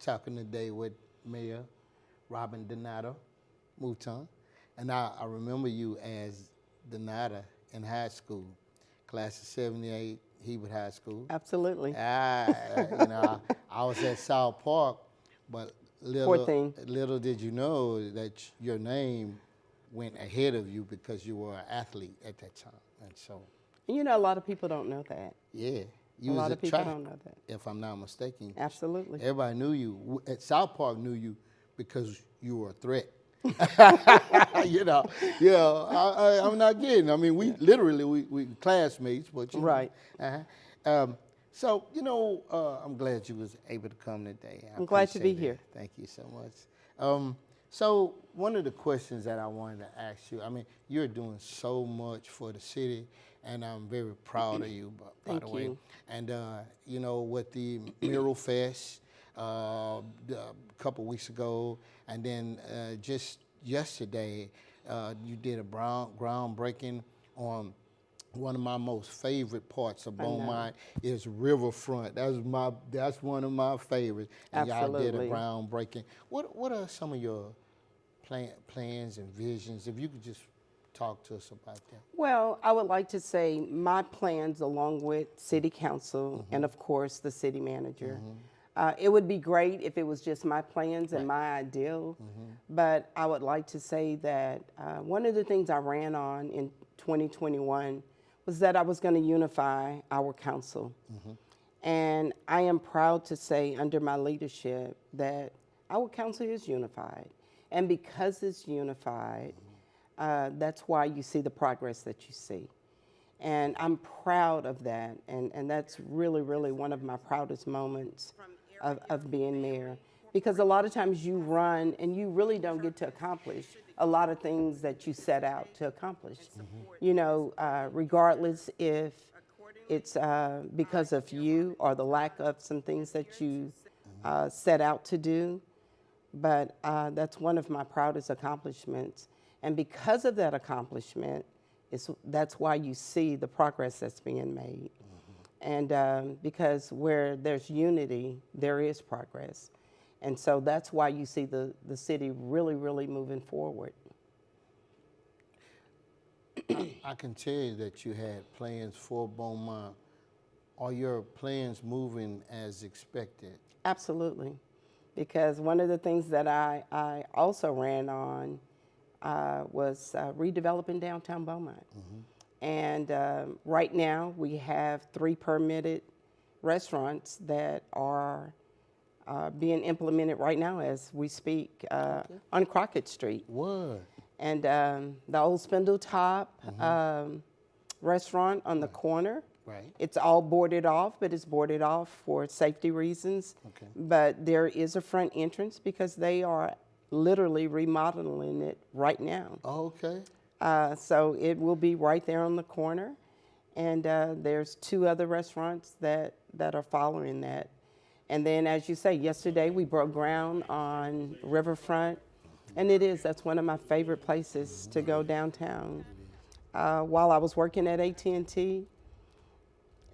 talking today with Mayor Robin Mouton, and I remember you as Donata in high school, class of '78, Hebert High School. Absolutely. I was at South Park, but Poor thing. little did you know that your name went ahead of you because you were an athlete at that time, and so. You know, a lot of people don't know that. Yeah, A you was lot at of people track, don't know that. if I'm not mistaken. Absolutely. Everybody knew you. At South Park knew you because you were a threat. I'm not kidding. I mean, we literally we classmates, but you know. Right. So I'm glad you was able to come today. I'm glad to be appreciate here. it. Thank you so much. So one of the questions that I wanted to ask you, I mean, you're doing so much for the city, and I'm very proud of you, by the way. you. And with the Mural Fest a couple weeks ago, and then just yesterday, you did a groundbreaking on one of my most favorite parts of Beaumont is Riverfront. That's one of my favorites. And Absolutely. y'all did a groundbreaking. What are some of your plans and visions? If you could just talk to us about that. Well, I would like to say my plans, along with City Council and, of course, the City Manager. It would be great if it was just my plans and my ideal, but I would like to say that one of the things I ran on in 2021 was that I was going to unify our council. And I am proud to say, under my leadership, that our council is unified. And because it's unified, that's why you see the progress that you see. And I'm proud of that. And that's really, really one of my proudest moments of being mayor. Because a lot of times you run and you really don't get to accomplish a lot of things that you set out to accomplish. Regardless if it's because of you or the lack of some things that you set out to do. But that's one of my proudest accomplishments. And because of that accomplishment, that's why you see the progress that's being made. And because where there's unity, there is progress. And so that's why you see the city really, really moving forward. I can tell you that you had plans for Beaumont. Are your plans moving as expected? Absolutely. Because one of the things that I also ran on was redeveloping downtown Beaumont. And right now we have 3 permitted restaurants that are being implemented right now as we speak on Crockett Street. What? And the old Spindle Top restaurant on the corner. Right. It's all boarded off, but it's boarded off for safety reasons. Okay. But there is a front entrance because they are literally remodeling it right now. Oh, okay. So it will be right there on the corner. And there's 2 other restaurants that are following that. And then, as you say, yesterday we broke ground on Riverfront. And that's one of my favorite places to go downtown. While I was working at AT&T,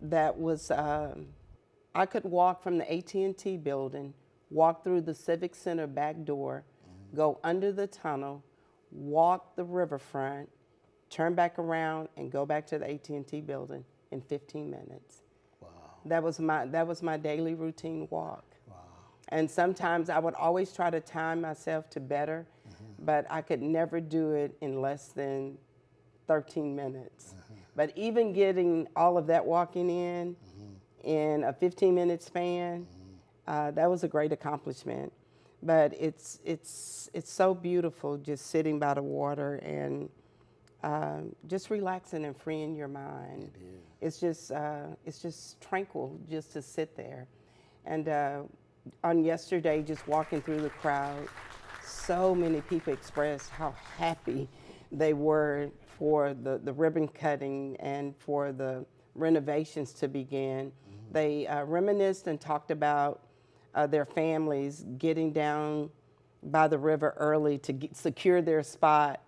that was, I could walk from the AT&T building, walk through the Civic Center back door, go under the tunnel, walk the riverfront, turn back around, and go back to the AT&T building in 15 minutes. Wow. That was my daily routine walk. Wow. And sometimes I would always try to time myself to better, but I could never do it in less than 13 minutes. But even getting all of that walking in a 15-minute span, that was a great accomplishment. But it's so beautiful just sitting by the water and just relaxing and freeing your mind. It is. It's just tranquil just to sit there. And on yesterday, just walking through the crowd, so many people expressed how happy they were for the ribbon cutting and for the renovations to begin. They reminisced and talked about their families getting down by the river early to secure their spot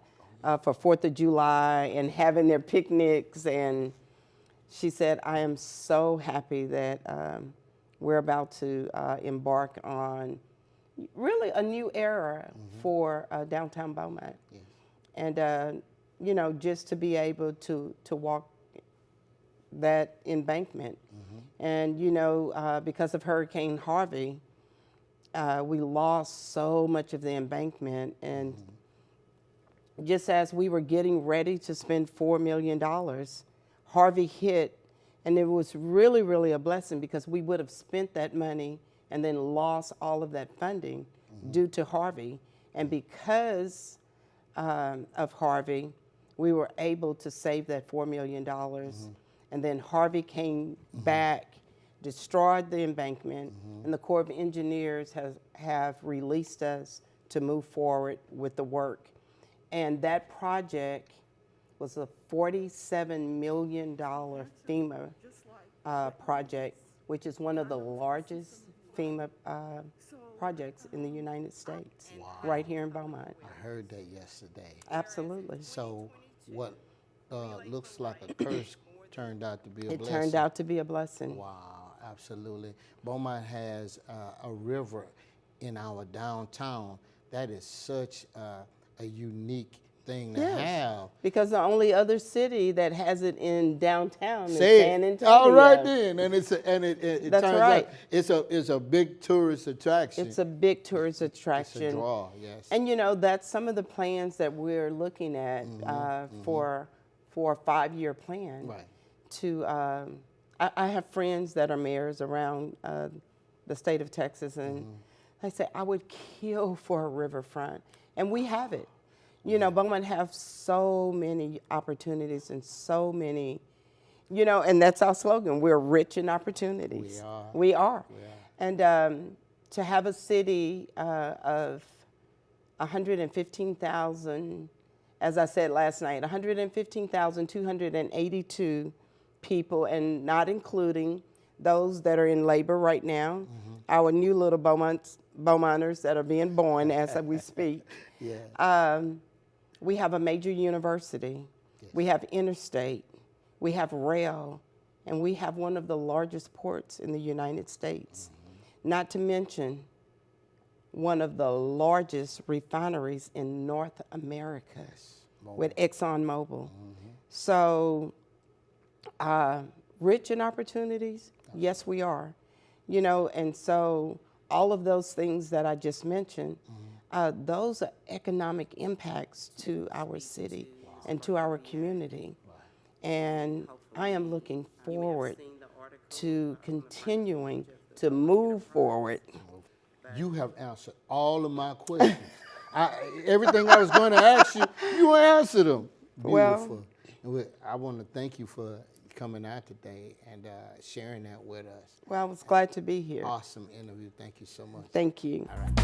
for 4th of July and having their picnics. And she said, I am so happy that we're about to embark on really a new era for downtown Beaumont. Yes. And, you know, just to be able to walk that embankment. And, you know, because of Hurricane Harvey, we lost so much of the embankment. And just as we were getting ready to spend $4 million, Harvey hit. And it was really, really a blessing because we would have spent that money and then lost all of that funding due to Harvey. And because of Harvey, we were able to save that $4 million. And then Harvey came back, destroyed the embankment, and the Corps of Engineers have released us to move forward with the work. And that project was a $47 million FEMA project, which is one of the largest FEMA projects in the United States, right here in Beaumont. I heard that yesterday. Absolutely. So what looks like a curse turned out to be a blessing. It turned out to be a blessing. Wow, absolutely. Beaumont has a river in our downtown. That is such a unique thing to have. Because the only other city that has it in downtown is Say San it. Antonio. All right then, and it That's turns right. out it's a big tourist attraction. It's a big tourist attraction. It's a draw, yes. And you know, that's some of the plans that we're looking at for a 5-year plan. Right. To I have friends that are mayors around the state of Texas, and they say I would kill for a riverfront, and we have it. You know, Beaumont have so many opportunities and so many, you know, and that's our slogan. We're rich in opportunities. We are. We are. We are. And to have a city of 115,000, as I said last night, 115,282 people, and not including those that are in labor right now, our new little Beaumonters that are being born as we speak. Yeah. We have a major university, we have interstate, we have rail, and we have one of the largest ports in the United States. Not to mention one of the largest refineries in North America with ExxonMobil. So, rich in opportunities? Yes, we are. You know, and so all of those things that I just mentioned, those are economic impacts to our city and to our community. And I am looking forward to continuing to move forward. You have answered all of my questions. Everything I was going to ask you, you answered them. Beautiful. Well, I want to thank you for coming out today and sharing that with us. Well, I was glad to be here. Awesome interview. Thank you so much. Thank you. All right.